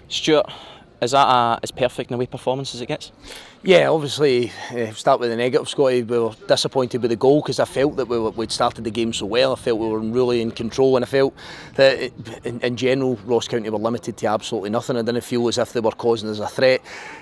Stuart, is that as perfect an away performance as it gets? Yeah, obviously, start with the negative, Scotty. We were disappointed with the goal because I felt that we'd started the game so well. I felt we were really in control, and I felt that in general Ross County were limited to absolutely nothing. I didn't feel as if they were causing us a threat.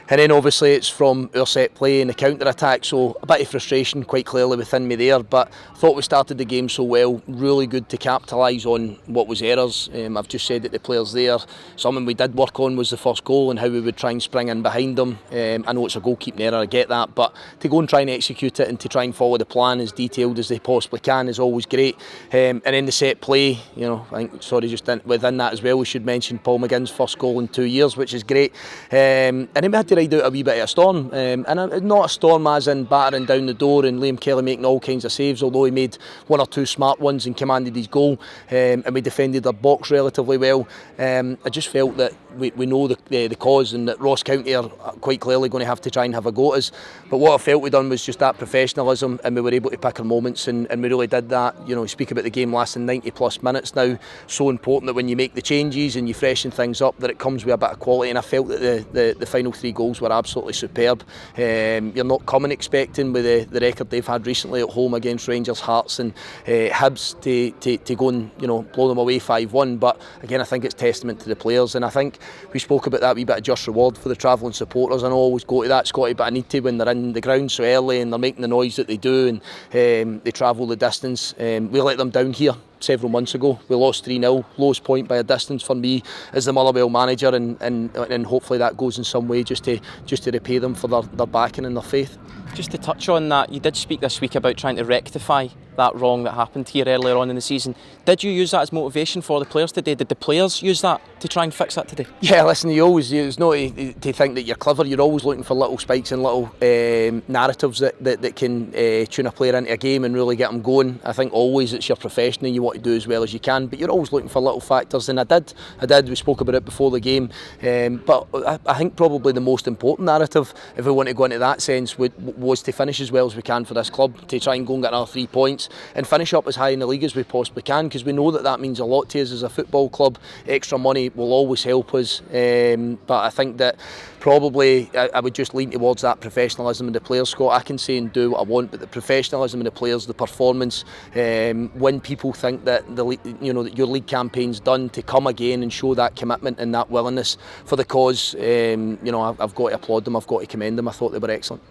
And then obviously it's from our set play and the counter-attack, so a bit of frustration quite clearly within me there, but I thought we started the game so well, really good to capitalise on what was errors. I've just said that the players there, something we did work on was the first goal and how we would try and spring in behind them. I know it's a goalkeeping error, I get that, but to go and try and execute it and to try and follow the plan as detailed as they possibly can is always great. And then the set play, I think, just within that as well, we should mention Paul McGinn's first goal in 2 years, which is great. And then we had to ride out a wee bit of a storm, and not a storm as in battering down the door and Liam Kelly making all kinds of saves, although he made one or two smart ones and commanded his goal, and we defended our box relatively well. I just felt that we know the cause and that Ross County are quite clearly going to have to try and have a go at us, but what I felt we done was just that professionalism, and we were able to pick our moments, and we really did that. We speak about the game lasting 90 plus minutes now, so important that when you make the changes and you freshen things up that it comes with a bit of quality, and I felt that the final 3 goals were absolutely superb. You're not coming expecting with the record they've had recently at home against Rangers, Hearts and Hibs to go and blow them away 5-1, but again I think it's testament to the players, and I think we spoke about that wee bit of just reward for the travelling supporters. I know I always go to that, Scotty, but I need to when they're in the ground so early and they're making the noise that they do and they travel the distance. We let them down here several months ago. We lost 3-0, lowest point by a distance for me as the Motherwell manager, and hopefully that goes in some way just to repay them for their backing and their faith. Just to touch on that, you did speak this week about trying to rectify that wrong that happened here earlier on in the season. Did you use that as motivation for the players today? Did the players use that to try and fix that today? Yeah, listen, you always use, not to think that you're clever, you're always looking for little spikes and little narratives that can tune a player into a game and really get them going. I think always it's your profession and you want to do as well as you can, but you're always looking for little factors, and I did, we spoke about it before the game, but I think probably the most important narrative, if we want to go into that sense, was to finish as well as we can for this club, to try and go and get another 3 points and finish up as high in the league as we possibly can, because we know that means a lot to us as a football club. Extra money will always help us, but I think that probably I would just lean towards that professionalism in the players, Scott. I can say and do what I want, but the professionalism in the players, the performance, when people think that that your league campaign's done, to come again and show that commitment and that willingness for the cause, I've got to applaud them, I've got to commend them. I thought they were excellent.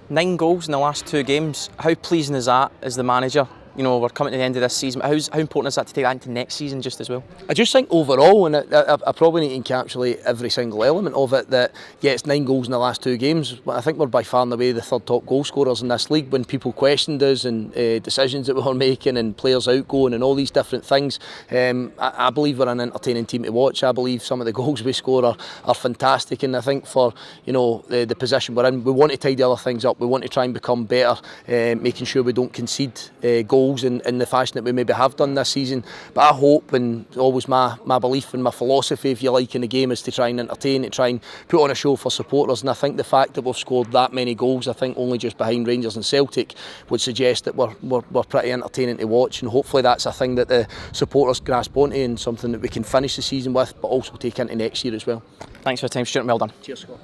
9 goals in the last 2 games. How pleasing is that as the manager? We're coming to the end of this season. How important is that to take that into next season just as well? I just think overall, and I probably need to encapsulate every single element of it, that yeah, it's 9 goals in the last 2 games, but I think we're by far and away the 3rd top goal scorers in this league. When people questioned us and decisions that we were making and players outgoing and all these different things, I believe we're an entertaining team to watch. I believe some of the goals we score are fantastic, and I think for the position we're in, we want to tidy other things up. We want to try and become better, making sure we don't concede goals in the fashion that we maybe have done this season. But I hope, and always my belief and my philosophy, if you like, in the game is to try and entertain, to try and put on a show for supporters. And I think the fact that we've scored that many goals, I think only just behind Rangers and Celtic, would suggest that we're pretty entertaining to watch. And hopefully that's a thing that the supporters grasp onto and something that we can finish the season with, but also take into next year as well. Thanks for your time, Stuart. Well done. Cheers, Scott.